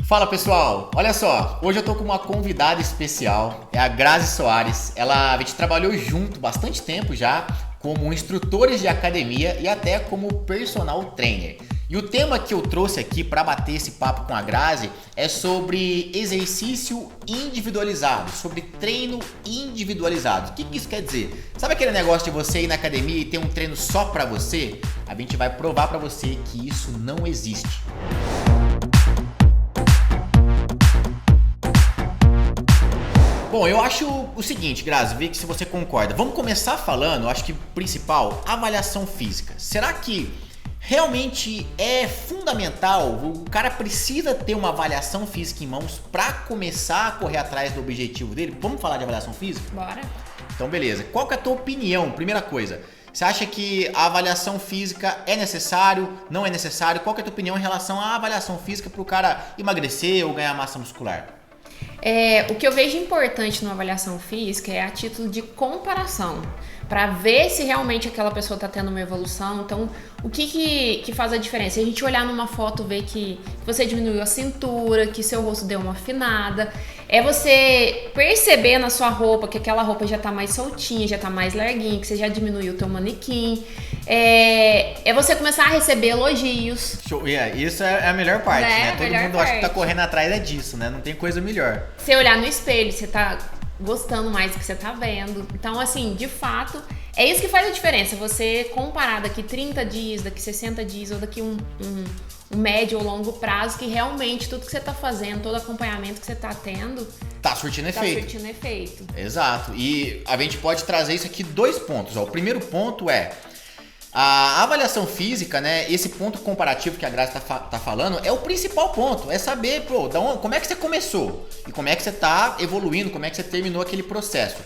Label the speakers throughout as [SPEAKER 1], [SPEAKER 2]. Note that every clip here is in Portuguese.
[SPEAKER 1] Fala pessoal, olha só, hoje eu tô com uma convidada especial, é a Grazi Soares. A gente trabalhou junto bastante tempo já, como instrutores de academia e até como personal trainer. E o tema que eu trouxe aqui para bater esse papo com a Grazi é sobre exercício individualizado, sobre treino individualizado. O que isso quer dizer? Sabe aquele negócio de você ir na academia e ter um treino só para você? A gente vai provar para você que isso não existe. Bom, eu acho o seguinte, Grazi, vê que se você concorda. Vamos começar falando, acho que principal, avaliação física. Será que realmente é fundamental? O cara precisa ter uma avaliação física em mãos para começar a correr atrás do objetivo dele? Vamos falar de avaliação física?
[SPEAKER 2] Bora.
[SPEAKER 1] Então, beleza. Qual que é a tua opinião? Primeira coisa, você acha que a avaliação física é necessário? Não é necessário? Qual que é a tua opinião em relação à avaliação física para o cara emagrecer ou ganhar massa muscular?
[SPEAKER 2] O que eu vejo importante numa avaliação física é a título de comparação, para ver se realmente aquela pessoa está tendo uma evolução. Então, o que faz a diferença? A gente olhar numa foto, ver que você diminuiu a cintura, que seu rosto deu uma afinada. É você perceber na sua roupa que aquela roupa já está mais soltinha, já está mais larguinha, que você já diminuiu o teu manequim. É você começar a receber elogios.
[SPEAKER 1] Isso é a melhor parte, né? Todo mundo acha que tá
[SPEAKER 2] parte.
[SPEAKER 1] correndo atrás disso, né? Não tem coisa melhor.
[SPEAKER 2] Você olhar no espelho, você tá gostando mais do que você tá vendo. Então, assim, de fato, é isso que faz a diferença. Você comparar daqui 30 dias, daqui 60 dias ou daqui um médio ou longo prazo, que realmente tudo que você tá fazendo, todo acompanhamento que você tá tendo,
[SPEAKER 1] Tá surtindo efeito. Exato. E a gente pode trazer isso aqui 2 pontos. Ó. O primeiro ponto é a avaliação física, né? Esse ponto comparativo que a Grazi tá falando é o principal ponto. É saber, como é que você começou e como é que você tá evoluindo, como é que você terminou aquele processo.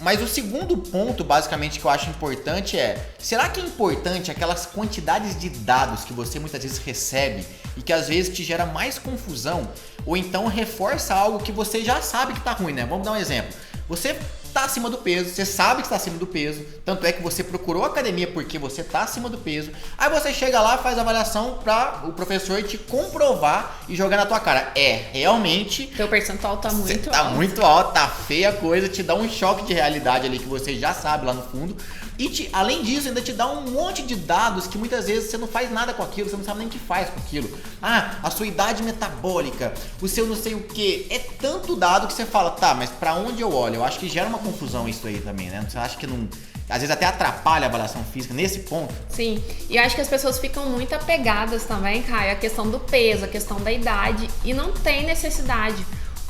[SPEAKER 1] Mas o segundo ponto, basicamente, que eu acho importante será que é importante aquelas quantidades de dados que você muitas vezes recebe e que às vezes te gera mais confusão ou então reforça algo que você já sabe que tá ruim, né? Vamos dar um exemplo. Você tá acima do peso, você sabe que está acima do peso, tanto é que você procurou academia porque você tá acima do peso, aí você chega lá, faz a avaliação para o professor te comprovar e jogar na tua cara. Realmente
[SPEAKER 2] teu percentual tá muito alto.
[SPEAKER 1] Tá muito alto, tá feia a coisa, te dá um choque de realidade ali que você já sabe lá no fundo. E além disso, ainda te dá um monte de dados que muitas vezes você não faz nada com aquilo, você não sabe nem o que faz com aquilo. A sua idade metabólica, o seu não sei o que. É tanto dado que você fala, tá, mas pra onde eu olho? Eu acho que gera uma confusão isso aí também, né? Você acha que não... Às vezes até atrapalha a avaliação física nesse ponto.
[SPEAKER 2] Sim, e eu acho que as pessoas ficam muito apegadas também, Caio, a questão do peso, a questão da idade, e não tem necessidade,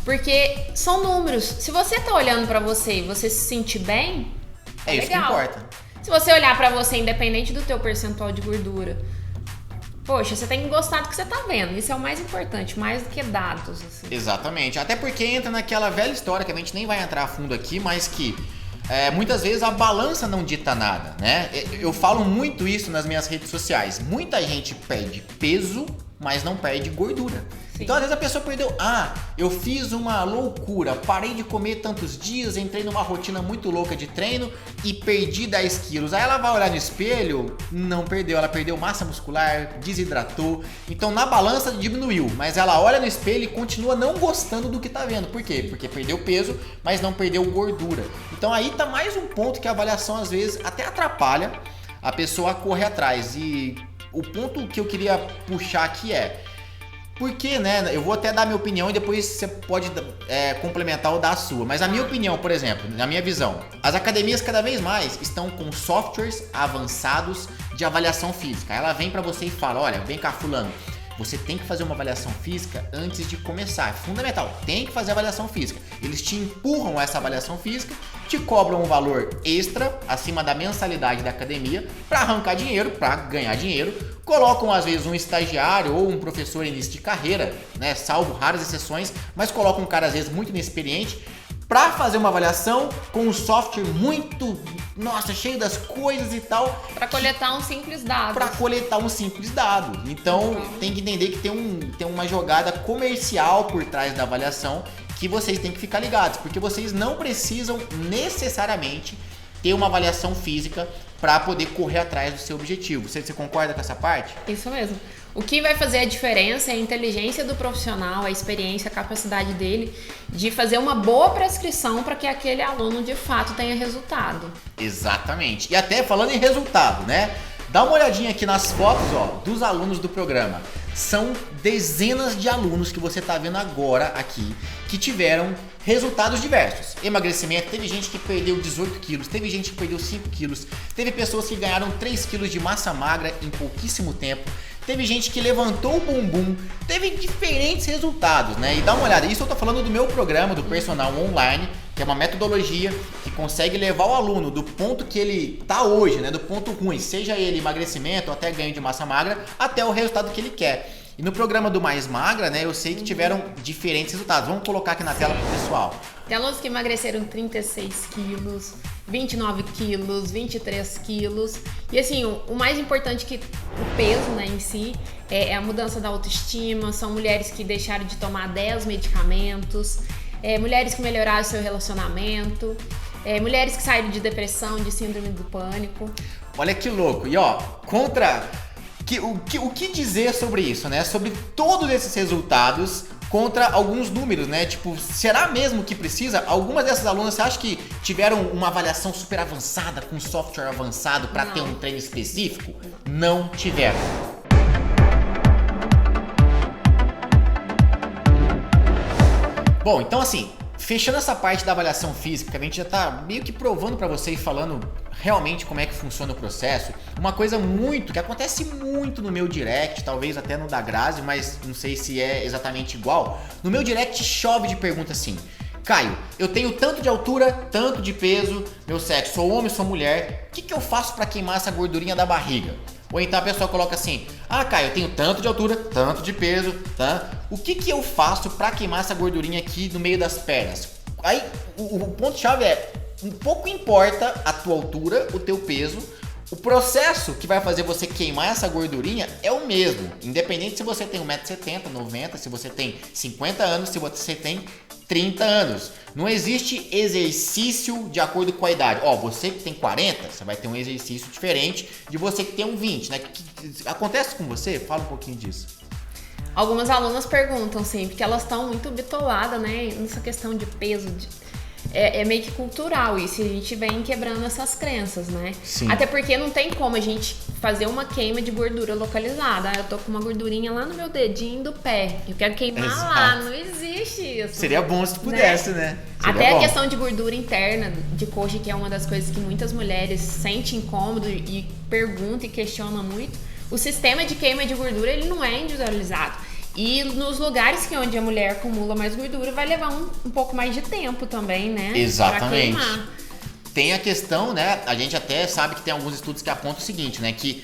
[SPEAKER 2] porque são números. Se você tá olhando pra você e você se sentir bem,
[SPEAKER 1] é isso
[SPEAKER 2] legal.
[SPEAKER 1] Que importa.
[SPEAKER 2] Se você olhar pra você, independente do teu percentual de gordura, poxa, você tem que gostar do que você tá vendo. Isso é o mais importante, mais do que dados. Assim.
[SPEAKER 1] Exatamente. Até porque entra naquela velha história que a gente nem vai entrar a fundo aqui, mas que muitas vezes a balança não dita nada, né? Eu falo muito isso nas minhas redes sociais. Muita gente perde peso, mas não perde gordura. Sim. Então, às vezes a pessoa perdeu. Eu fiz uma loucura, parei de comer tantos dias, entrei numa rotina muito louca de treino e perdi 10 quilos. Aí ela vai olhar no espelho, não perdeu, ela perdeu massa muscular, desidratou. Então, na balança diminuiu, mas ela olha no espelho e continua não gostando do que tá vendo. Por quê? Porque perdeu peso, mas não perdeu gordura. Então, aí tá mais um ponto que a avaliação, às vezes, até atrapalha a pessoa a correr atrás. E o ponto que eu queria puxar aqui porque, né, eu vou até dar minha opinião e depois você pode complementar ou dar a sua. Mas a minha opinião, por exemplo, na minha visão, as academias cada vez mais estão com softwares avançados de avaliação física. Ela vem pra você e fala, olha, vem cá fulano, você tem que fazer uma avaliação física antes de começar. É fundamental, tem que fazer avaliação física. Eles te empurram essa avaliação física, te cobram um valor extra acima da mensalidade da academia para arrancar dinheiro, para ganhar dinheiro. Colocam às vezes um estagiário ou um professor início de carreira, né, salvo raras exceções, mas colocam um cara às vezes muito inexperiente para fazer uma avaliação com um software muito, cheio das coisas e tal.
[SPEAKER 2] Para coletar um simples dado.
[SPEAKER 1] Então tem que entender que tem uma jogada comercial por trás da avaliação que vocês têm que ficar ligados, porque vocês não precisam necessariamente ter uma avaliação física para poder correr atrás do seu objetivo. Você concorda com essa parte?
[SPEAKER 2] Isso mesmo. O que vai fazer a diferença é a inteligência do profissional, a experiência, a capacidade dele de fazer uma boa prescrição para que aquele aluno de fato tenha resultado.
[SPEAKER 1] Exatamente. E até falando em resultado, né? Dá uma olhadinha aqui nas fotos, ó, dos alunos do programa. São dezenas de alunos que você está vendo agora aqui que tiveram resultados diversos. Emagrecimento, teve gente que perdeu 18 quilos, teve gente que perdeu 5 quilos, teve pessoas que ganharam 3 quilos de massa magra em pouquíssimo tempo, teve gente que levantou o bumbum, teve diferentes resultados, né? E dá uma olhada, isso eu tô falando do meu programa, do Personal Online, que é uma metodologia que consegue levar o aluno do ponto que ele tá hoje, né? Do ponto ruim, seja ele emagrecimento ou até ganho de massa magra, até o resultado que ele quer. E no programa do Mais Magra, né, eu sei que tiveram diferentes resultados. Vamos colocar aqui na tela pro pessoal.
[SPEAKER 2] Tem alunos que emagreceram 36 quilos, 29 quilos, 23 quilos. E assim, o mais importante que o peso, né, em si é a mudança da autoestima. São mulheres que deixaram de tomar 10 medicamentos, mulheres que melhoraram seu relacionamento, mulheres que saíram de depressão, de síndrome do pânico.
[SPEAKER 1] Olha que louco. E ó, o que dizer sobre isso, né? Sobre todos esses resultados contra alguns números, né? Tipo, será mesmo que precisa? Algumas dessas alunas, você acha que tiveram uma avaliação super avançada, com software avançado para ter um treino específico? Não tiveram. Bom, então assim, fechando essa parte da avaliação física, a gente já tá meio que provando para você e falando realmente como é que funciona o processo. Uma coisa que acontece muito no meu direct, talvez até no da Grazi, mas não sei se é exatamente igual. No meu direct chove de pergunta assim: Caio, eu tenho tanto de altura, tanto de peso, meu sexo, sou homem, sou mulher, o que eu faço para queimar essa gordurinha da barriga? Ou então a pessoa coloca assim: ah, Caio, eu tenho tanto de altura, tanto de peso, tá? O que eu faço para queimar essa gordurinha aqui no meio das pernas? Aí o ponto-chave é: um pouco importa a tua altura, o teu peso, o processo que vai fazer você queimar essa gordurinha é o mesmo. Independente se você tem 1,70m, 90m, se você tem 50 anos, se você tem 30 anos. Não existe exercício de acordo com a idade. Ó, você que tem 40, você vai ter um exercício diferente de você que tem um 20, né? Que acontece com você? Fala um pouquinho disso.
[SPEAKER 2] Algumas alunas perguntam sempre, porque elas estão muito bitoladas, né? Nessa questão de peso, é meio que cultural isso, e a gente vem quebrando essas crenças, né?
[SPEAKER 1] Sim.
[SPEAKER 2] Até porque não tem como a gente fazer uma queima de gordura localizada. Eu tô com uma gordurinha lá no meu dedinho do pé, eu quero queimar lá, não existe isso.
[SPEAKER 1] Seria bom se tu pudesse, né?
[SPEAKER 2] Até a questão de gordura interna, de coxa, que é uma das coisas que muitas mulheres sentem incômodo e perguntam e questionam muito. O sistema de queima de gordura, ele não é individualizado. E nos lugares onde a mulher acumula mais gordura, vai levar um pouco mais de tempo também, né?
[SPEAKER 1] Exatamente. Pra queimar. Tem a questão, né? A gente até sabe que tem alguns estudos que apontam o seguinte, né? Que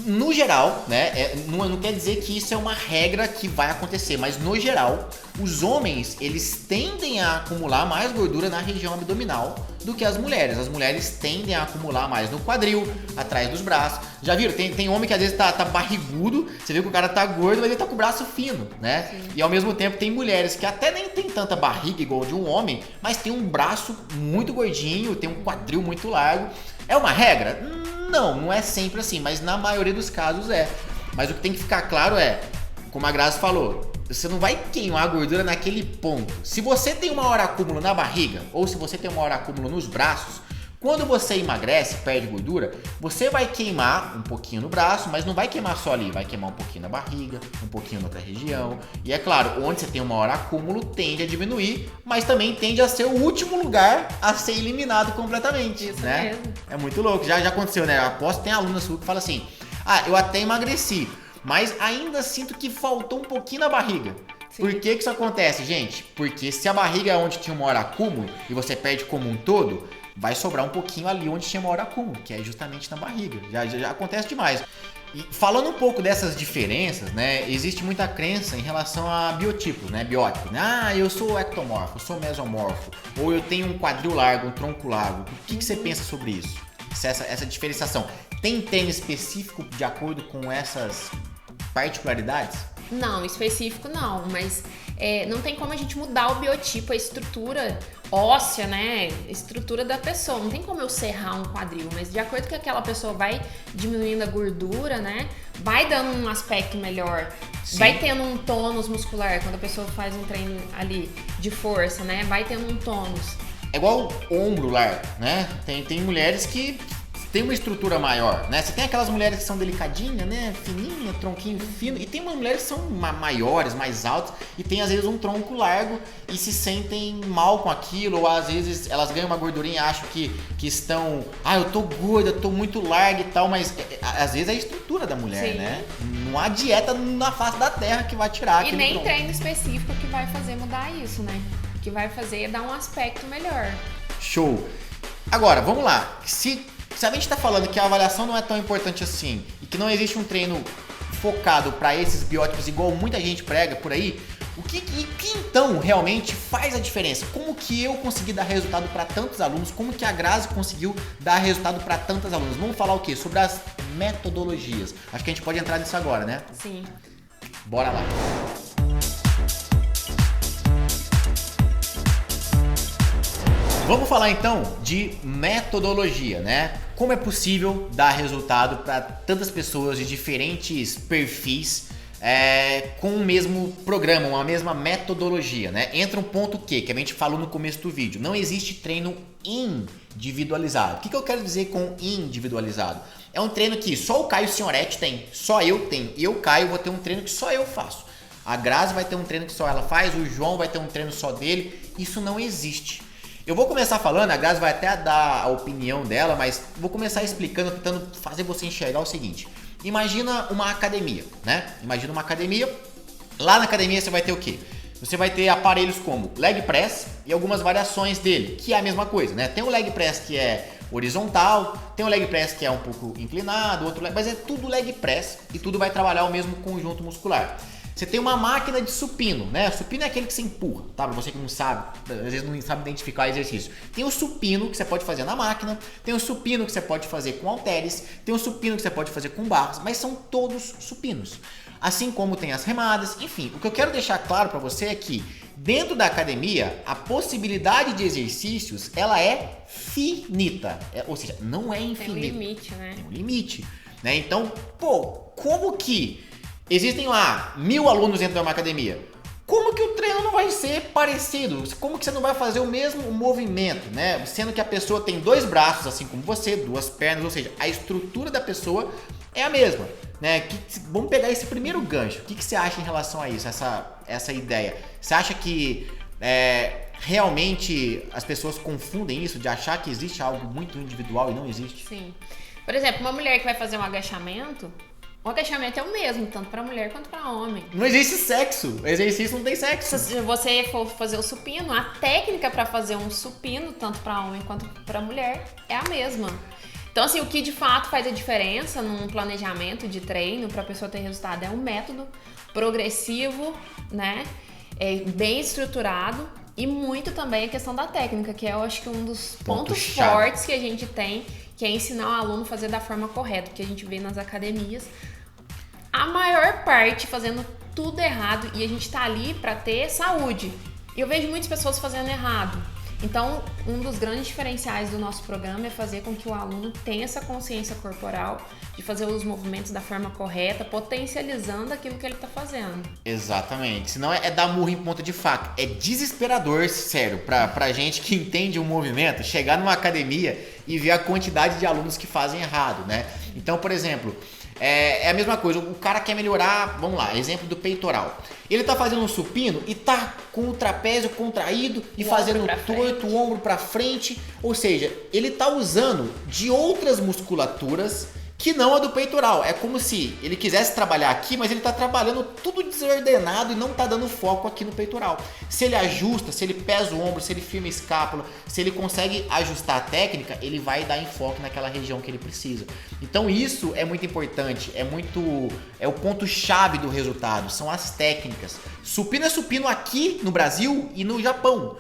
[SPEAKER 1] no geral, né? Não quer dizer que isso é uma regra que vai acontecer, mas no geral, os homens, eles tendem a acumular mais gordura na região abdominal do que as mulheres. As mulheres tendem a acumular mais no quadril, atrás dos braços. Já viram? Tem homem que às vezes tá barrigudo, você vê que o cara tá gordo, mas ele tá com o braço fino, né? Sim. E ao mesmo tempo tem mulheres que até nem tem tanta barriga igual de um homem, mas tem um braço muito gordinho, tem um quadril muito largo. É uma regra? Não é sempre assim, mas na maioria dos casos é. Mas o que tem que ficar claro é, como a Grazi falou, você não vai queimar a gordura naquele ponto. Se você tem um maior acúmulo na barriga, ou se você tem um maior acúmulo nos braços, quando você emagrece, perde gordura, você vai queimar um pouquinho no braço, mas não vai queimar só ali, vai queimar um pouquinho na barriga, um pouquinho na outra região. E é claro, onde você tem um maior acúmulo tende a diminuir, mas também tende a ser o último lugar a ser eliminado completamente. Isso, né? Mesmo. É muito louco, já aconteceu, né? Eu aposto que tem aluna sua que fala assim: ah, eu até emagreci, mas ainda sinto que faltou um pouquinho na barriga. Sim. Por que isso acontece, gente? Porque se a barriga é onde tinha um maior acúmulo e você perde como um todo, vai sobrar um pouquinho ali onde tinha maior acúmulo, que é justamente na barriga. Já acontece demais. E falando um pouco dessas diferenças, né, existe muita crença em relação a biotipos, né, biótipos. Ah, eu sou ectomorfo, eu sou mesomorfo, ou eu tenho um quadril largo, um tronco largo. O que você pensa sobre isso? Essa diferenciação. Tem treino específico de acordo com essas particularidades?
[SPEAKER 2] Não, específico não, mas não tem como a gente mudar o biotipo, a estrutura óssea, né? A estrutura da pessoa. Não tem como eu serrar um quadril, mas de acordo com que aquela pessoa vai diminuindo a gordura, né? Vai dando um aspecto melhor.
[SPEAKER 1] Sim.
[SPEAKER 2] Vai tendo um tônus muscular quando a pessoa faz um treino ali de força, né? Vai tendo um tônus.
[SPEAKER 1] É igual ombro largo, né? Tem mulheres que tem uma estrutura maior, né? Você tem aquelas mulheres que são delicadinhas, né? Fininha, tronquinho fino. E tem umas mulheres que são maiores, mais altas. E tem, às vezes, um tronco largo e se sentem mal com aquilo. Ou, às vezes, elas ganham uma gordurinha e acham que estão... eu tô gorda, tô muito larga e tal. Mas, às vezes, é a estrutura da mulher,
[SPEAKER 2] Sim.
[SPEAKER 1] né? Não há dieta na face da terra que vai tirar aquele
[SPEAKER 2] E nem
[SPEAKER 1] tronco.
[SPEAKER 2] treino específico que vai fazer mudar isso, né? O que vai fazer é dar um aspecto melhor.
[SPEAKER 1] Show! Agora, vamos lá. Se a gente está falando que a avaliação não é tão importante assim e que não existe um treino focado para esses biótipos igual muita gente prega por aí, o que então realmente faz a diferença? Como que eu consegui dar resultado para tantos alunos? Como que a Grazi conseguiu dar resultado para tantas alunas? Vamos falar o quê? Sobre as metodologias. Acho que a gente pode entrar nisso agora, né?
[SPEAKER 2] Sim.
[SPEAKER 1] Bora lá. Vamos falar então de metodologia, né? Como é possível dar resultado para tantas pessoas de diferentes perfis com o mesmo programa, uma mesma metodologia, né? Entra um ponto que a gente falou no começo do vídeo. Não existe treino individualizado. O que eu quero dizer com individualizado? É um treino que só o Caio Signoretti tem, só eu tenho. Eu, Caio, vou ter um treino que só eu faço. A Grazi vai ter um treino que só ela faz, o João vai ter um treino só dele. Isso não existe. Eu vou começar falando, a Grazi vai até dar a opinião dela, mas vou começar explicando, tentando fazer você enxergar o seguinte. Imagina uma academia, né? Imagina uma academia. Lá na academia você vai ter o quê? Você vai ter aparelhos como leg press e algumas variações dele, que é a mesma coisa, né? Tem o leg press que é horizontal, tem o leg press que é um pouco inclinado, outro mas é tudo leg press e tudo vai trabalhar o mesmo conjunto muscular. Você tem uma máquina de supino, né? Supino é aquele que você empurra, tá? Pra você que não sabe, às vezes não sabe identificar o exercício. Tem o supino que você pode fazer na máquina, tem o supino que você pode fazer com halteres, tem o supino que você pode fazer com barras, mas são todos supinos. Assim como tem as remadas, enfim. O que eu quero deixar claro pra você é que dentro da academia, a possibilidade de exercícios, ela é finita. Ou seja, não é infinita.
[SPEAKER 2] Tem um limite, né?
[SPEAKER 1] Tem um limite, né? Então, como que... Existem lá 1000 alunos dentro de uma academia. Como que o treino não vai ser parecido? Como que você não vai fazer o mesmo movimento, né? Sendo que a pessoa tem 2 braços, assim como você, 2 pernas, ou seja, a estrutura da pessoa é a mesma, né? Vamos pegar esse primeiro gancho. O que você acha em relação a isso, essa ideia? Você acha que realmente as pessoas confundem isso de achar que existe algo muito individual e não existe?
[SPEAKER 2] Sim. Por exemplo, uma mulher que vai fazer um agachamento, o agachamento é o mesmo, tanto para mulher quanto para homem.
[SPEAKER 1] Não existe sexo. O exercício não tem sexo.
[SPEAKER 2] Se você for fazer o supino, a técnica para fazer um supino, tanto para homem quanto para mulher, é a mesma. Então, assim, o que de fato faz a diferença num planejamento de treino para a pessoa ter resultado é um método progressivo, né? Bem estruturado e muito também a questão da técnica, que é, eu acho que um dos pontos fortes que a gente tem, que é ensinar o aluno a fazer da forma correta, que a gente vê nas academias. A maior parte fazendo tudo errado e a gente tá ali para ter saúde. E eu vejo muitas pessoas fazendo errado. Então, um dos grandes diferenciais do nosso programa é fazer com que o aluno tenha essa consciência corporal de fazer os movimentos da forma correta, potencializando aquilo que ele tá fazendo.
[SPEAKER 1] Exatamente. Senão é dar murro em ponta de faca. É desesperador, sério, pra gente que entende o movimento, chegar numa academia e ver a quantidade de alunos que fazem errado, né? Então, por exemplo, é a mesma coisa, o cara quer melhorar, vamos lá, exemplo do peitoral. Ele tá fazendo um supino e tá com o trapézio contraído e fazendo torto, o ombro pra frente. Ou seja, ele tá usando de outras musculaturas que não a do peitoral. É como se ele quisesse trabalhar aqui, mas ele tá trabalhando tudo desordenado e não tá dando foco aqui no peitoral. Se ele ajusta, se ele pesa o ombro, se ele firma a escápula, se ele consegue ajustar a técnica, ele vai dar enfoque naquela região que ele precisa. Então isso é muito importante, é o ponto-chave do resultado, são as técnicas. Supino é supino aqui no Brasil e no Japão.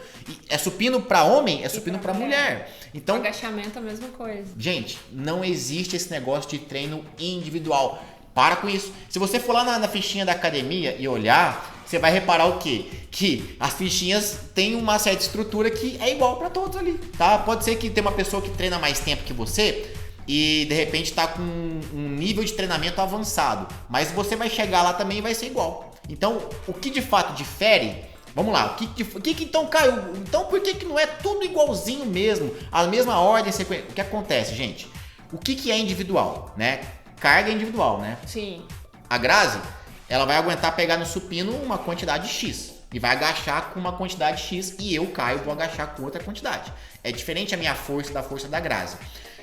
[SPEAKER 1] É supino para homem, é supino para mulher. Então,
[SPEAKER 2] o agachamento é a mesma coisa.
[SPEAKER 1] Gente, não existe esse negócio de treino individual. Para com isso. Se você for lá na fichinha da academia e olhar, você vai reparar o quê? Que as fichinhas têm uma certa estrutura que é igual para todos ali, tá? Pode ser que tenha uma pessoa que treina mais tempo que você e de repente tá com um nível de treinamento avançado, mas você vai chegar lá também e vai ser igual. Então, o que de fato difere? Vamos lá, o que então, Caio? Então por que não é tudo igualzinho mesmo? A mesma ordem, sequência? O que acontece, gente? O que é individual, né? Carga individual, né?
[SPEAKER 2] Sim.
[SPEAKER 1] A Grazi, ela vai aguentar pegar no supino uma quantidade X e vai agachar com uma quantidade X e eu, Caio, vou agachar com outra quantidade. É diferente a minha força da força da Grazi.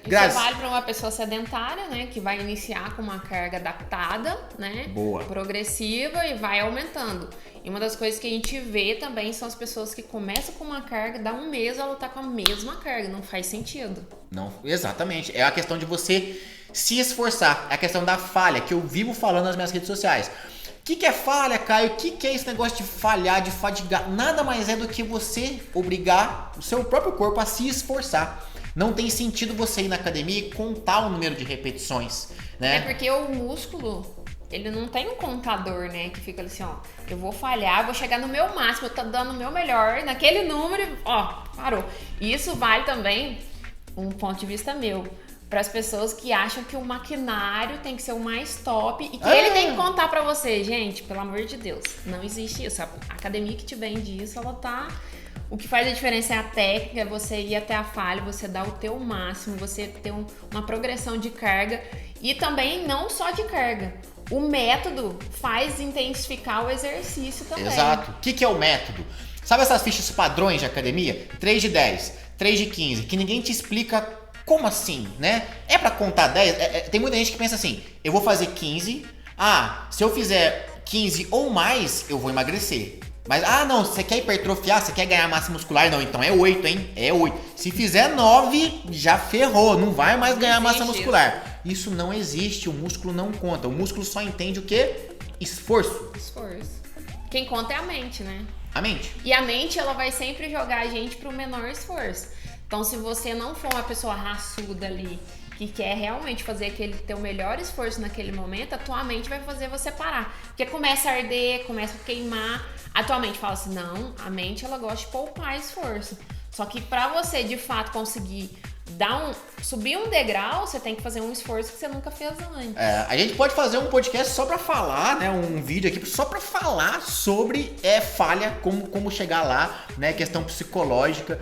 [SPEAKER 2] Isso vale para uma pessoa sedentária, né, que vai iniciar com uma carga adaptada, né,
[SPEAKER 1] boa,
[SPEAKER 2] progressiva e vai aumentando. E uma das coisas que a gente vê também são as pessoas que começam com uma carga, dá um mês ela tá com a mesma carga, não faz sentido.
[SPEAKER 1] Não, exatamente. É a questão de você se esforçar, é a questão da falha que eu vivo falando nas minhas redes sociais. O que é falha, Caio? O que é esse negócio de falhar, de fadigar? Nada mais é do que você obrigar o seu próprio corpo a se esforçar. Não tem sentido você ir na academia e contar o número de repetições, né?
[SPEAKER 2] É porque o músculo, ele não tem um contador, né? Que fica assim, ó, eu vou falhar, vou chegar no meu máximo, eu tô dando o meu melhor naquele número, ó, parou. E isso vale também, um ponto de vista meu, para as pessoas que acham que o maquinário tem que ser o mais top e que ele tem que contar para você. Gente, pelo amor de Deus, não existe isso. A academia que te vende isso, ela tá... O que faz a diferença é a técnica, é você ir até a falha, você dar o teu máximo, você ter uma progressão de carga e também não só de carga. O método faz intensificar o exercício também.
[SPEAKER 1] Exato. O que é o método? Sabe essas fichas padrões de academia? 3 de 10, 3 de 15, que ninguém te explica como assim, né? É pra contar 10? Tem muita gente que pensa assim, eu vou fazer 15, se eu fizer 15 ou mais, eu vou emagrecer. Mas, não, você quer hipertrofiar, você quer ganhar massa muscular? Não, então é 8, hein? É 8. Se fizer 9, já ferrou, não vai mais ganhar massa muscular. Isso não existe, o músculo não conta. O músculo só entende o quê? Esforço.
[SPEAKER 2] Esforço. Quem conta é a mente, né?
[SPEAKER 1] A mente.
[SPEAKER 2] E a mente, ela vai sempre jogar a gente pro menor esforço. Então, se você não for uma pessoa raçuda ali, que quer realmente fazer aquele teu melhor esforço naquele momento, a tua mente vai fazer você parar. Porque começa a arder, começa a queimar. A tua mente fala assim, não, a mente ela gosta de poupar esforço. Só que pra você, de fato, conseguir subir um degrau, você tem que fazer um esforço que você nunca fez antes.
[SPEAKER 1] A gente pode fazer um podcast só pra falar, né? Um vídeo aqui só pra falar sobre falha, como chegar lá, né? Questão psicológica,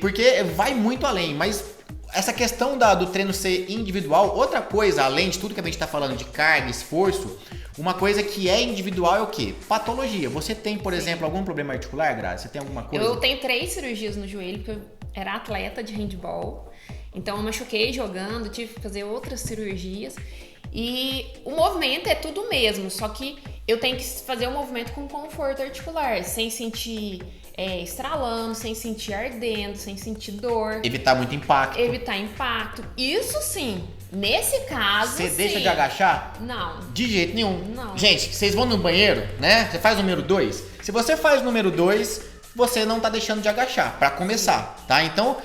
[SPEAKER 1] porque vai muito além, mas essa questão do treino ser individual, outra coisa, além de tudo que a gente tá falando de carga, esforço, uma coisa que é individual é o quê? Patologia. Você tem, por exemplo, algum problema articular, Grazi? Você tem alguma coisa?
[SPEAKER 2] Eu tenho 3 cirurgias no joelho, porque eu era atleta de handball. Então eu machuquei jogando, tive que fazer outras cirurgias. E o movimento é tudo mesmo, só que eu tenho que fazer o movimento com conforto articular, sem sentir estralando, sem sentir ardendo, sem sentir dor.
[SPEAKER 1] Evitar muito impacto.
[SPEAKER 2] Evitar impacto. Isso sim. Nesse caso,
[SPEAKER 1] você deixa de agachar?
[SPEAKER 2] Não.
[SPEAKER 1] De jeito nenhum.
[SPEAKER 2] Não.
[SPEAKER 1] Gente, vocês vão no banheiro, né? Você faz o número 2. Se você faz o número 2, você não tá deixando de agachar, pra começar, tá? Então,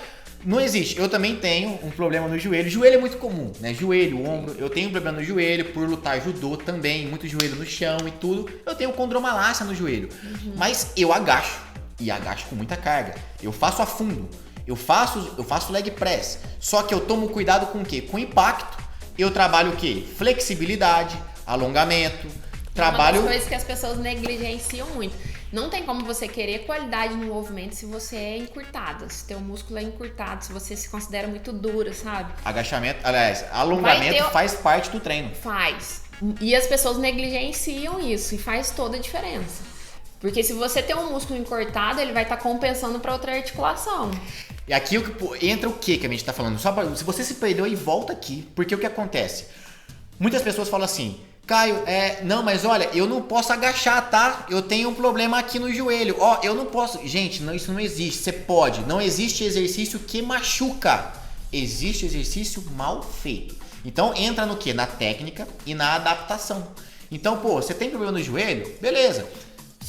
[SPEAKER 1] não existe. Eu também tenho um problema no joelho. Joelho é muito comum, né? Joelho, ombro. Eu tenho um problema no joelho por lutar judô também, muito joelho no chão e tudo. Eu tenho condromalácia no joelho. Mas eu agacho. E agacho com muita carga. Eu faço a fundo. Eu faço leg press. Só que eu tomo cuidado com o quê? Com impacto. Eu trabalho o quê? Flexibilidade, alongamento. Trabalho...
[SPEAKER 2] Uma das coisas que as pessoas negligenciam muito. Não tem como você querer qualidade no movimento se você é encurtada, se teu músculo é encurtado, se você se considera muito dura, sabe?
[SPEAKER 1] Agachamento, aliás, alongamento faz parte do treino.
[SPEAKER 2] Faz. E as pessoas negligenciam isso e faz toda a diferença. Porque se você tem um músculo encurtado, ele vai estar compensando para outra articulação.
[SPEAKER 1] E aqui entra o que a gente tá falando? Se você se perdeu aí, volta aqui. Porque o que acontece? Muitas pessoas falam assim, Caio, não, mas olha, eu não posso agachar, tá? Eu tenho um problema aqui no joelho. Eu não posso... Gente, não, isso não existe. Você pode. Não existe exercício que machuca. Existe exercício mal feito. Então, entra no quê? Na técnica e na adaptação. Então, você tem problema no joelho? Beleza.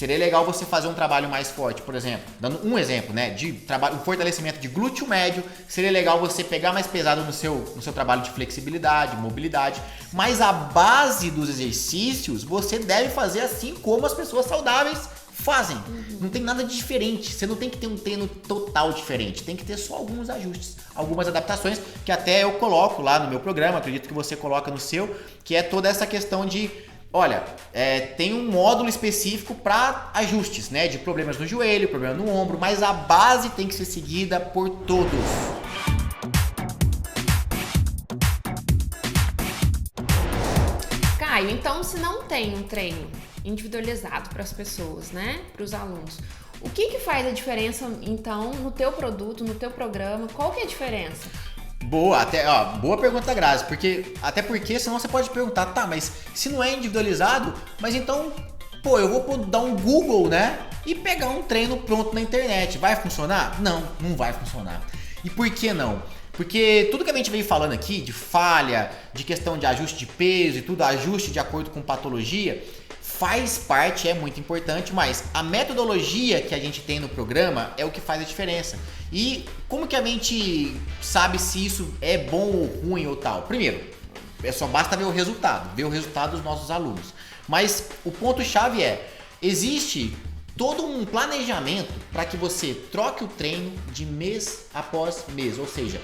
[SPEAKER 1] seria legal você fazer um trabalho mais forte, por exemplo, dando um exemplo, né, de trabalho, um fortalecimento de glúteo médio, seria legal você pegar mais pesado no seu trabalho de flexibilidade, mobilidade, mas a base dos exercícios você deve fazer assim como as pessoas saudáveis fazem. Não tem nada de diferente, você não tem que ter um treino total diferente, tem que ter só alguns ajustes, algumas adaptações, que até eu coloco lá no meu programa, acredito que você coloca no seu, que é toda essa questão de, olha, tem um módulo específico para ajustes, né, de problemas no joelho, problema no ombro, mas a base tem que ser seguida por todos.
[SPEAKER 2] Caio, então se não tem um treino individualizado para as pessoas, né, para os alunos, o que faz a diferença então no teu produto, no teu programa? Qual que é a diferença?
[SPEAKER 1] Boa pergunta, Grazi, até porque senão você pode perguntar, tá, mas se não é individualizado, mas então, pô, eu vou dar um Google, né, e pegar um treino pronto na internet, vai funcionar? Não vai funcionar. E por que não? Porque tudo que a gente veio falando aqui, de falha, de questão de ajuste de peso e tudo, ajuste de acordo com patologia, faz parte, é muito importante, mas a metodologia que a gente tem no programa é o que faz a diferença. E como que a gente sabe se isso é bom ou ruim ou tal? Primeiro, só basta ver o resultado dos nossos alunos. Mas o ponto-chave existe todo um planejamento para que você troque o treino de mês após mês. Ou seja,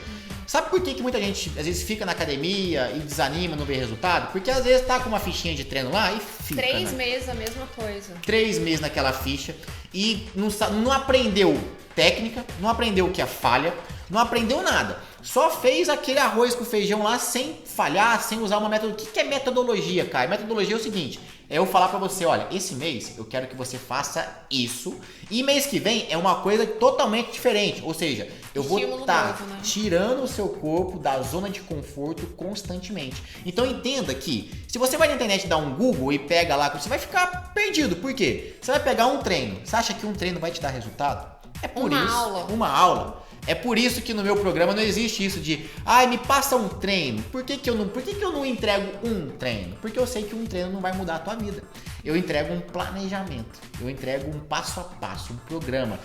[SPEAKER 1] sabe por que muita gente às vezes fica na academia e desanima, não vê resultado? Porque às vezes tá com uma fichinha de treino lá e fica.
[SPEAKER 2] 3 meses a mesma coisa.
[SPEAKER 1] 3 meses naquela ficha e não aprendeu técnica, não aprendeu o que é falha, não aprendeu nada. Só fez aquele arroz com feijão lá sem falhar, sem usar uma metodologia. O que é metodologia, Caio? Metodologia é o seguinte, é eu falar pra você, olha, esse mês eu quero que você faça isso e mês que vem é uma coisa totalmente diferente. Ou seja, eu vou estar tirando o seu corpo da zona de conforto constantemente. Então entenda que se você vai na internet dar um Google e pega lá, você vai ficar perdido. Por quê? Você vai pegar um treino. Você acha que um treino vai te dar resultado? É por isso. Uma aula. É por isso que no meu programa não existe isso de me passa um treino. Por que eu não entrego um treino? Porque eu sei que um treino não vai mudar a tua vida. Eu entrego um planejamento, eu entrego um passo a passo, um programa.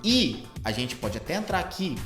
[SPEAKER 1] E a gente pode até entrar aqui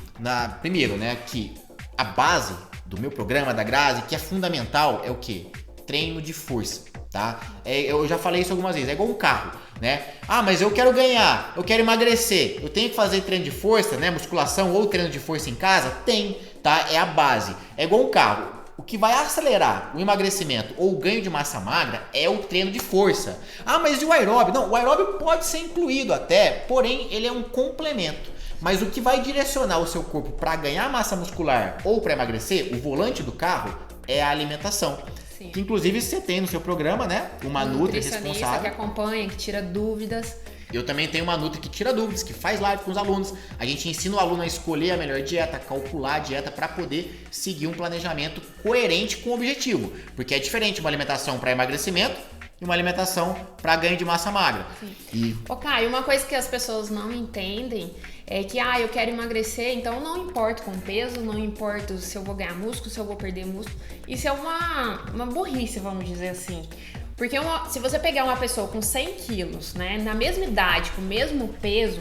[SPEAKER 1] primeiro, né, que a base do meu programa, da Grazi, que é fundamental, é o quê? Treino de força, tá? Eu já falei isso algumas vezes, é igual um carro, né? Mas eu quero ganhar, eu quero emagrecer, eu tenho que fazer treino de força, né? Musculação ou treino de força em casa? Tem, tá? É a base. É igual um carro. O que vai acelerar o emagrecimento ou o ganho de massa magra é o treino de força. Mas e o aeróbio? Não, o aeróbio pode ser incluído até, porém ele é um complemento. Mas o que vai direcionar o seu corpo para ganhar massa muscular ou para emagrecer, o volante do carro, é a alimentação. Sim. Que inclusive você tem no seu programa, né? Uma nutri responsável.
[SPEAKER 2] Que acompanha, que tira dúvidas.
[SPEAKER 1] Eu também tenho uma nutri que tira dúvidas, que faz live com os alunos. A gente ensina o aluno a escolher a melhor dieta, calcular a dieta para poder seguir um planejamento coerente com o objetivo. Porque é diferente uma alimentação para emagrecimento e uma alimentação para ganho de massa magra.
[SPEAKER 2] Sim. Caio, uma coisa que as pessoas não entendem é que eu quero emagrecer, então não importa com peso, não importa se eu vou ganhar músculo, se eu vou perder músculo. Isso é uma burrice, vamos dizer assim. Porque se você pegar uma pessoa com 100 quilos, né, na mesma idade, com o mesmo peso,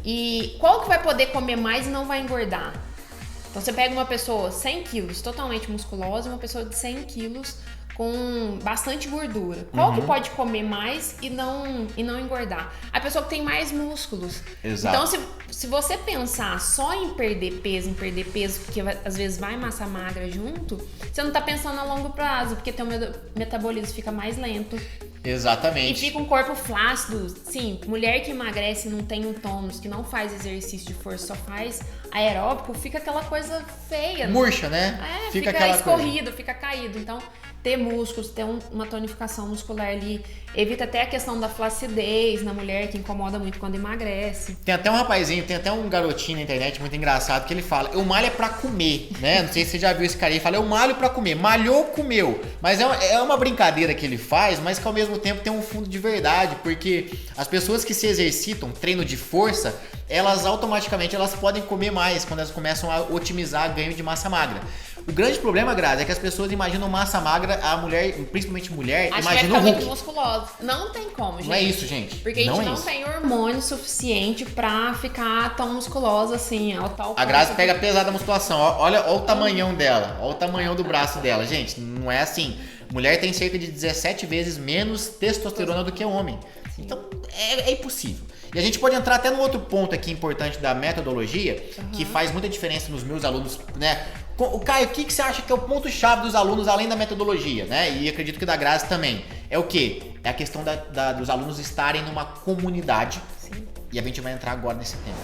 [SPEAKER 2] e qual que vai poder comer mais e não vai engordar? Então você pega uma pessoa 100 quilos totalmente musculosa e uma pessoa de 100 quilos com bastante gordura. Qual que pode comer mais e não engordar? A pessoa que tem mais músculos.
[SPEAKER 1] Exato.
[SPEAKER 2] Então, se você pensar só em perder peso, porque às vezes vai massa magra junto, você não tá pensando a longo prazo, porque teu metabolismo fica mais lento.
[SPEAKER 1] Exatamente.
[SPEAKER 2] E fica um corpo flácido. Sim, mulher que emagrece e não tem um tônus, que não faz exercício de força, só faz aeróbico, fica aquela coisa feia.
[SPEAKER 1] Murcha, né?
[SPEAKER 2] Fica aquela escorrido, fica caído. Então, ter músculos, ter uma tonificação muscular ali, evita até a questão da flacidez na mulher, que incomoda muito quando emagrece.
[SPEAKER 1] Tem até um rapazinho, tem até um garotinho na internet muito engraçado que ele fala, eu malho é pra comer, né? Não sei se você já viu esse cara aí, ele fala, eu malho pra comer, malhou, comeu. Mas é uma brincadeira que ele faz, mas que ao mesmo mesmo tempo tem um fundo de verdade, porque as pessoas que se exercitam, treino de força, elas automaticamente elas podem comer mais quando elas começam a otimizar ganho de massa magra. O grande problema, Grazi, é que as pessoas imaginam massa magra, a mulher, principalmente mulher, imagina o Hulk.
[SPEAKER 2] Muito musculosa. Não tem como, gente.
[SPEAKER 1] Não é isso, gente.
[SPEAKER 2] Porque a gente não tem hormônio suficiente pra ficar tão musculosa assim, ao tal ponto.
[SPEAKER 1] A Grazi pega pesada a musculação. Olha o tamanhão dela, olha o tamanhão do braço dela. Gente, não é assim. Mulher tem cerca de 17 vezes menos testosterona do que homem. Então, é impossível. E a gente pode entrar até no outro ponto aqui importante da metodologia, que faz muita diferença nos meus alunos, né? O Caio, o que você acha que é o ponto-chave dos alunos, além da metodologia, né? E acredito que da Grazi também. É o quê? É a questão dos alunos estarem numa comunidade. Sim. E a gente vai entrar agora nesse tema.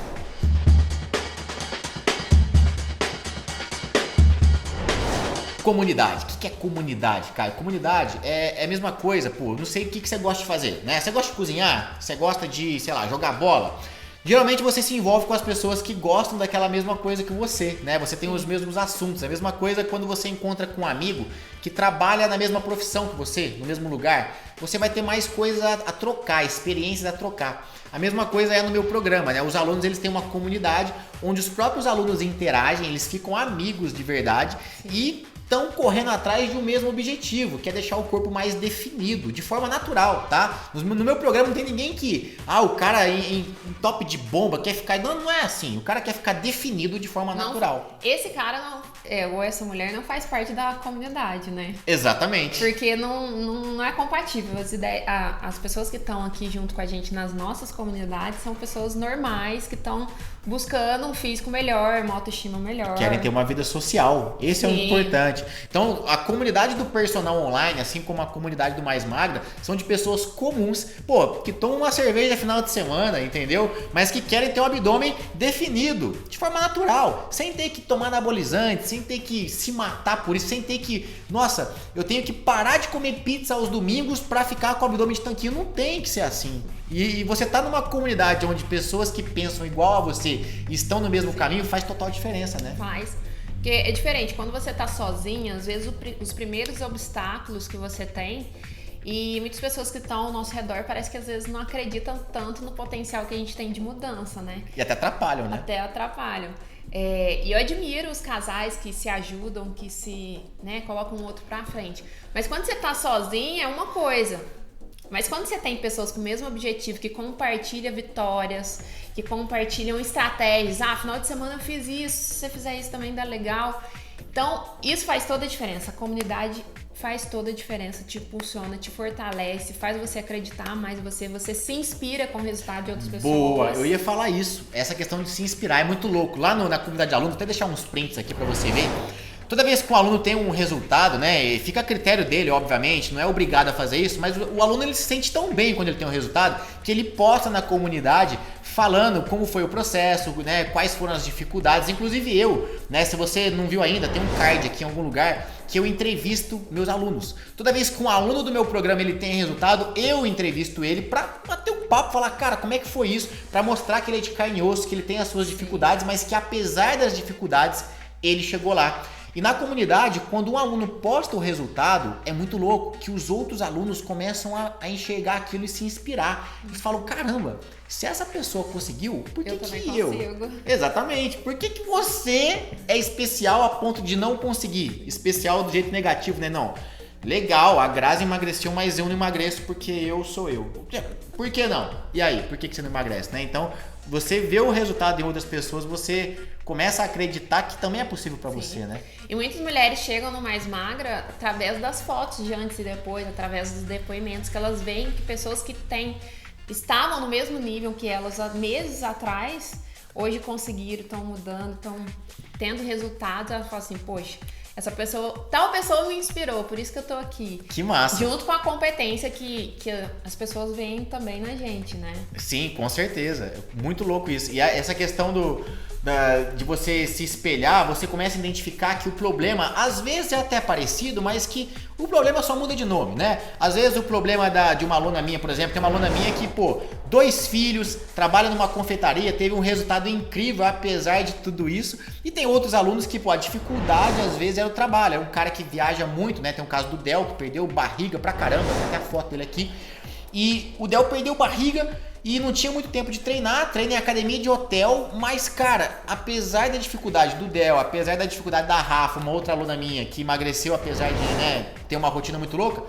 [SPEAKER 1] Comunidade. O que é comunidade, Caio? Comunidade é a mesma coisa, pô. Não sei o que você gosta de fazer, né? Você gosta de cozinhar? Você gosta de, sei lá, jogar bola? Geralmente você se envolve com as pessoas que gostam daquela mesma coisa que você, né? Você tem os mesmos assuntos. É a mesma coisa quando você encontra com um amigo que trabalha na mesma profissão que você, no mesmo lugar. Você vai ter mais coisas a trocar, experiências a trocar. A mesma coisa é no meu programa, né? Os alunos, eles têm uma comunidade onde os próprios alunos interagem, eles ficam amigos de verdade. Sim. E estão correndo atrás de um mesmo objetivo, que é deixar o corpo mais definido, de forma natural, tá? No meu programa não tem ninguém que, o cara em top de bomba quer ficar... Não é assim, o cara quer ficar definido de forma natural.
[SPEAKER 2] Esse cara ou essa mulher não faz parte da comunidade, né?
[SPEAKER 1] Exatamente.
[SPEAKER 2] Porque não é compatível. As pessoas que estão aqui junto com a gente nas nossas comunidades são pessoas normais que estão buscando um físico melhor, uma autoestima melhor.
[SPEAKER 1] Querem ter uma vida social. Esse é o importante. Então, a comunidade do personal online, assim como a comunidade do Mais Magra, são de pessoas comuns, que tomam uma cerveja no final de semana, entendeu? Mas que querem ter um abdômen definido, de forma natural, sem ter que tomar anabolizante, sem ter que se matar por isso, sem ter que, nossa, eu tenho que parar de comer pizza aos domingos pra ficar com o abdômen de tanquinho. Não tem que ser assim. E você tá numa comunidade onde pessoas que pensam igual a você estão no mesmo caminho, faz total diferença, né?
[SPEAKER 2] Faz. Porque é diferente, quando você tá sozinha, às vezes os primeiros obstáculos que você tem, e muitas pessoas que estão ao nosso redor parece que às vezes não acreditam tanto no potencial que a gente tem de mudança, né?
[SPEAKER 1] E até atrapalham, né?
[SPEAKER 2] Até atrapalham. E eu admiro os casais que se ajudam, que se colocam um outro pra frente. Mas quando você tá sozinha é uma coisa. Mas quando você tem pessoas com o mesmo objetivo, que compartilham vitórias, que compartilham estratégias, final de semana eu fiz isso, se você fizer isso também dá legal. Então, isso faz toda a diferença. A comunidade faz toda a diferença, te impulsiona, te fortalece, faz você acreditar mais em você se inspira com o resultado de outras pessoas.
[SPEAKER 1] Boa, eu ia falar isso. Essa questão de se inspirar é muito louco. Lá na comunidade de alunos, até deixar uns prints aqui pra você ver. Toda vez que o aluno tem um resultado, né, fica a critério dele, obviamente, não é obrigado a fazer isso, mas o aluno ele se sente tão bem quando ele tem um resultado que ele posta na comunidade falando como foi o processo, né, quais foram as dificuldades, inclusive eu, né, se você não viu ainda, tem um card aqui em algum lugar que eu entrevisto meus alunos. Toda vez que um aluno do meu programa ele tem resultado, eu entrevisto ele pra bater um papo, falar, cara, como é que foi isso? Pra mostrar que ele é de carne e osso, que ele tem as suas dificuldades, mas que apesar das dificuldades, ele chegou lá. E na comunidade, quando um aluno posta o resultado, é muito louco que os outros alunos começam a enxergar aquilo e se inspirar. Eles falam, caramba, se essa pessoa conseguiu, por que eu? Exatamente. Por que você é especial a ponto de não conseguir? Especial do jeito negativo, né? Não. Legal, a Grazi emagreceu, mas eu não emagreço porque eu sou eu. Por que não? E aí, por que você não emagrece, né? Então, você vê o resultado em outras pessoas, você começa a acreditar que também é possível para você, né?
[SPEAKER 2] E muitas mulheres chegam no Mais Magra através das fotos de antes e depois, através dos depoimentos que elas veem que pessoas que estavam no mesmo nível que elas há meses atrás, hoje conseguiram, estão mudando, estão tendo resultados. Elas falam assim, poxa, tal pessoa me inspirou, por isso que eu tô aqui.
[SPEAKER 1] Que massa.
[SPEAKER 2] Junto com a competência que as pessoas veem também na gente, né?
[SPEAKER 1] Sim, com certeza. Muito louco isso. E essa questão de você se espelhar, você começa a identificar que o problema às vezes é até parecido, mas que o problema só muda de nome, né? Às vezes o problema de uma aluna minha, por exemplo, tem uma aluna minha que, 2 filhos, trabalha numa confeitaria, teve um resultado incrível apesar de tudo isso. E tem outros alunos que, a dificuldade às vezes é o trabalho. É um cara que viaja muito, né? Tem o caso do Del, que perdeu barriga pra caramba, tem até a foto dele aqui. E o Del perdeu barriga e não tinha muito tempo de treinar, treina em academia de hotel, mas cara, apesar da dificuldade do Del, apesar da dificuldade da Rafa, uma outra aluna minha que emagreceu apesar de, né, ter uma rotina muito louca,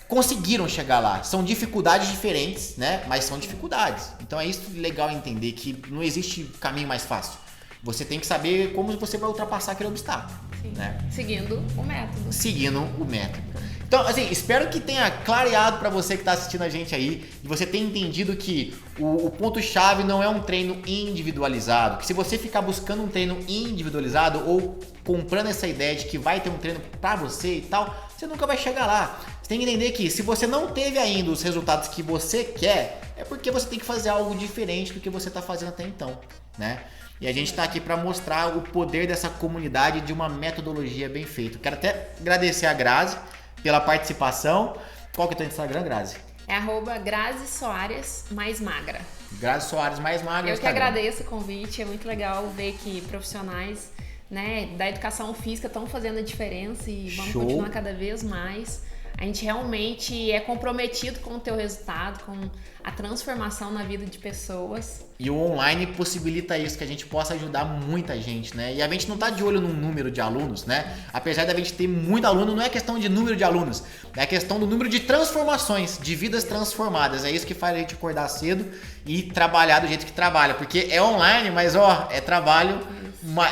[SPEAKER 1] conseguiram chegar lá. São dificuldades diferentes, né, mas são dificuldades. Então é isso legal entender, que não existe caminho mais fácil. Você tem que saber como você vai ultrapassar aquele obstáculo.
[SPEAKER 2] Sim.
[SPEAKER 1] Né?
[SPEAKER 2] Seguindo o método.
[SPEAKER 1] Seguindo o método. Então, assim, espero que tenha clareado para você que está assistindo a gente aí, e você tenha entendido que o ponto-chave não é um treino individualizado, que se você ficar buscando um treino individualizado ou comprando essa ideia de que vai ter um treino para você e tal, você nunca vai chegar lá. Você tem que entender que se você não teve ainda os resultados que você quer, é porque você tem que fazer algo diferente do que você está fazendo até então, né? E a gente está aqui para mostrar o poder dessa comunidade de uma metodologia bem feita. Quero até agradecer a Grazi pela participação. Qual que é o teu Instagram, Grazi?
[SPEAKER 2] É @Grazi Soares mais magra.
[SPEAKER 1] Grazi Soares mais magra.
[SPEAKER 2] Eu que agradeço o convite, é muito legal ver que profissionais, né, da educação física estão fazendo a diferença e vamos continuar cada vez mais. A gente realmente é comprometido com o teu resultado, com a transformação na vida de pessoas.
[SPEAKER 1] E o online possibilita isso, que a gente possa ajudar muita gente, né? E a gente não tá de olho no número de alunos, né? Apesar da gente ter muito aluno, não é questão de número de alunos, é questão do número de transformações, de vidas transformadas. É isso que faz a gente acordar cedo e trabalhar do jeito que trabalha, porque é online, mas é trabalho.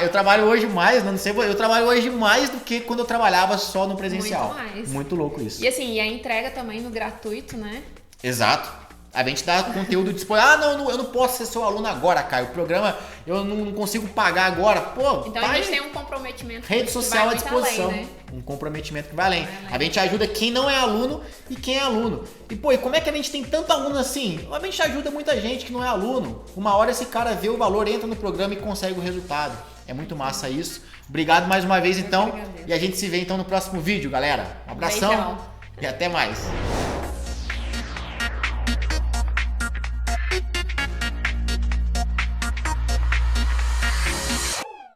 [SPEAKER 1] Eu trabalho hoje mais, não sei, eu trabalho hoje mais do que quando eu trabalhava só no presencial.
[SPEAKER 2] Muito mais.
[SPEAKER 1] Muito louco isso.
[SPEAKER 2] E assim, a entrega também no gratuito, né?
[SPEAKER 1] Exato. A gente dá conteúdo disponível. Eu não posso ser seu aluno agora, Caio. O programa eu não consigo pagar agora.
[SPEAKER 2] Então a gente tem um comprometimento.
[SPEAKER 1] Rede social à disposição.
[SPEAKER 2] Além, né?
[SPEAKER 1] Um comprometimento que vai além. A gente ajuda quem não é aluno e quem é aluno. E como é que a gente tem tanto aluno assim? A gente ajuda muita gente que não é aluno. Uma hora esse cara vê o valor, entra no programa e consegue o resultado. É muito massa isso. Obrigado mais uma vez então. E a gente se vê então no próximo vídeo, galera. Um abração.
[SPEAKER 2] Beijão.
[SPEAKER 1] E até mais.